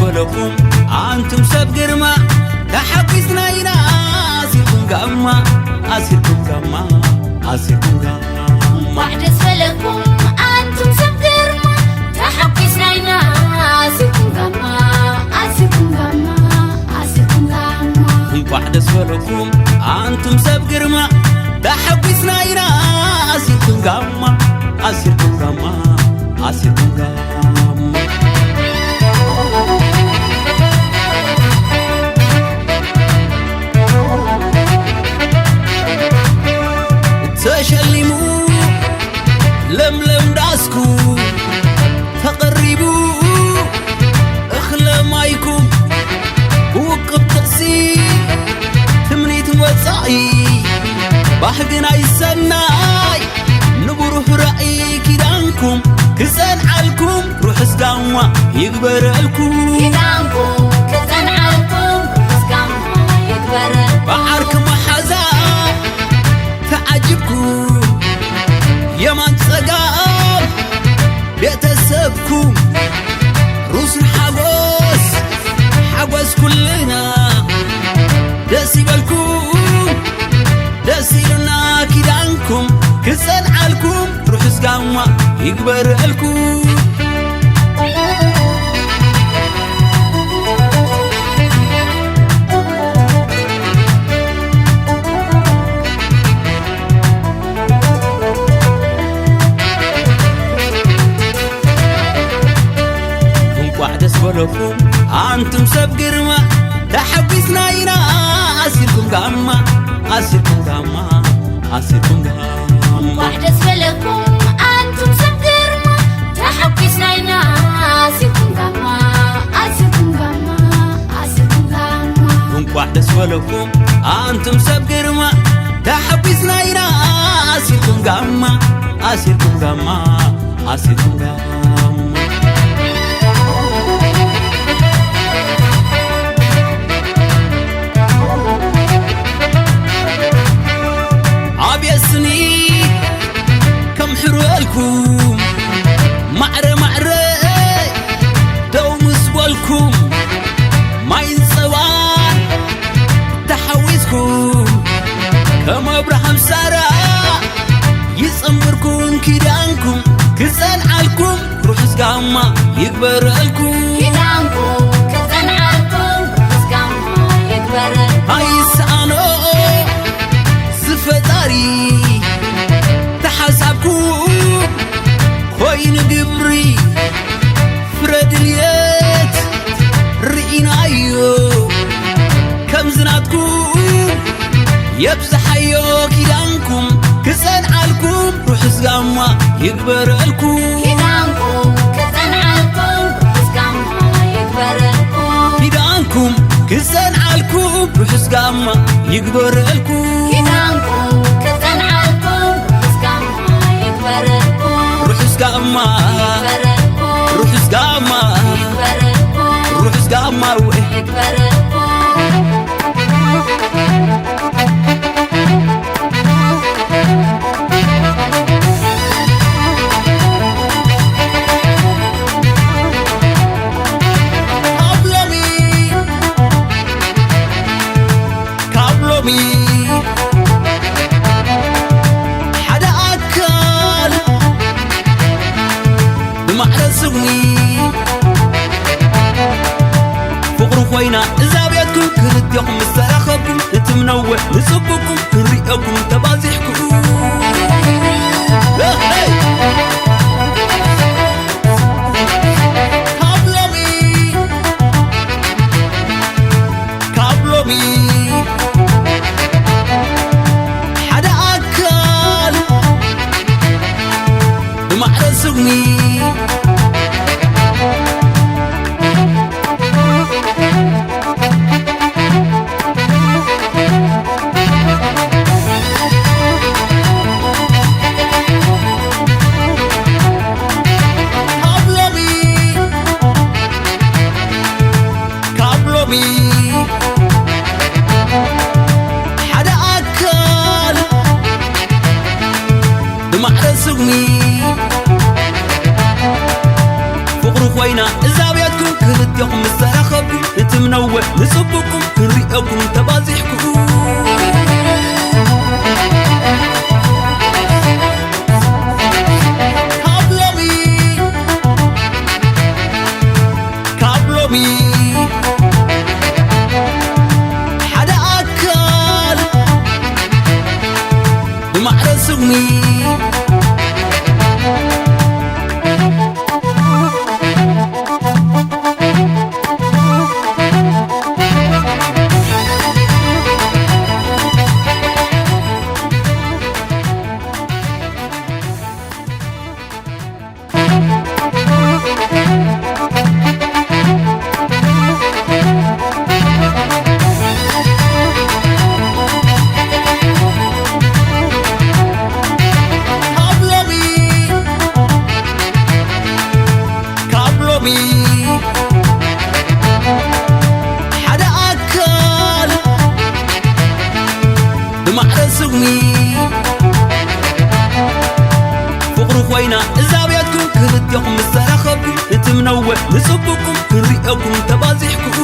ولكم أنتم سب جرما تحبسنا إلى أسيركم جما أسيركم جما أسيركم جما وحدث ولكم أنتم سب جرما تحبسنا إلى أسيركم جما أسيركم جما أسيركم جما وحدث ولكم أنتم سب جرما تحبسنا إلى أسيركم جما أسيركم جما أسيركم جما تشلموا لملم داسكو تقربوا اخلى مايكم وقب تقسي تمنيت وصاي بحقنا يسناي نبروح رأي كيدانكم كزن عالكم روح اسقاما يقبر لكم كيدانكم كزن عالكم روح اسقاما يقبر لكم بعركم حزان تعجبكم يا من صقام بيتسبكم روس الحبوس حبوس كلنا داسي بالكم داسي لنا كيدانكم كسن عالكم روح اسقاما يقبر لكم ولكم أنتم سب جرما تحبسنا إلى أسيركم جما أسيركم جما أسيركم جما وحدث ولكم أنتم سب جرما تحبسنا إلى أسيركم جما أسيركم جما أسيركم جما وحدث ولكم أنتم سب جرما تحبسنا إلى أسيركم جما أسيركم جما أسيركم جما عبيسني كم حروالكم معرة دوم سوالكم ما ينسوان تحويزكم كم أبراهام سارة يسأمركم كيدانكم كزن عالكم روح اسقاما يكبر لكم كيدانكم كزن عالكم روح اسقاما يكبر لكم هاي سانو فتاري تحسابكم خوين قبري فرد اليت رئينا أيو كم زناتكم يبسح أيو كيدانكم كسن عالكم روح اسقاما يكبر لكم كيدانكم كزن عالكم روح اسقاما يكبر لكم كيدانكم كسن عالكم روح اسقاما يكبر لكم كيدانكم كزن عالكم روح اسقاما يكبر لكم روح اسقاما يكبر لكم روح اسقاما يكبر لكم روح اسقاما يكبر لكم حدا أكل بمعنى سغني فقروا خوينا إذا بيتكم كرديكم مسترخبكم نتمنوع نسبكم كريئكم تبازحكم سغني حدا أكل بمعنى سغني فقروا خوينا إذا بيتكم كرديكم تمنوّ نصبكم نريئكم تبازحكم حدا أكل بمعرى سغمي حدا أكل بمعرى سغمي فقرو خوينا إذا بيتكم كلتيكم السراخبكم نتمنوّ نصبكم نريئكم تبازحكم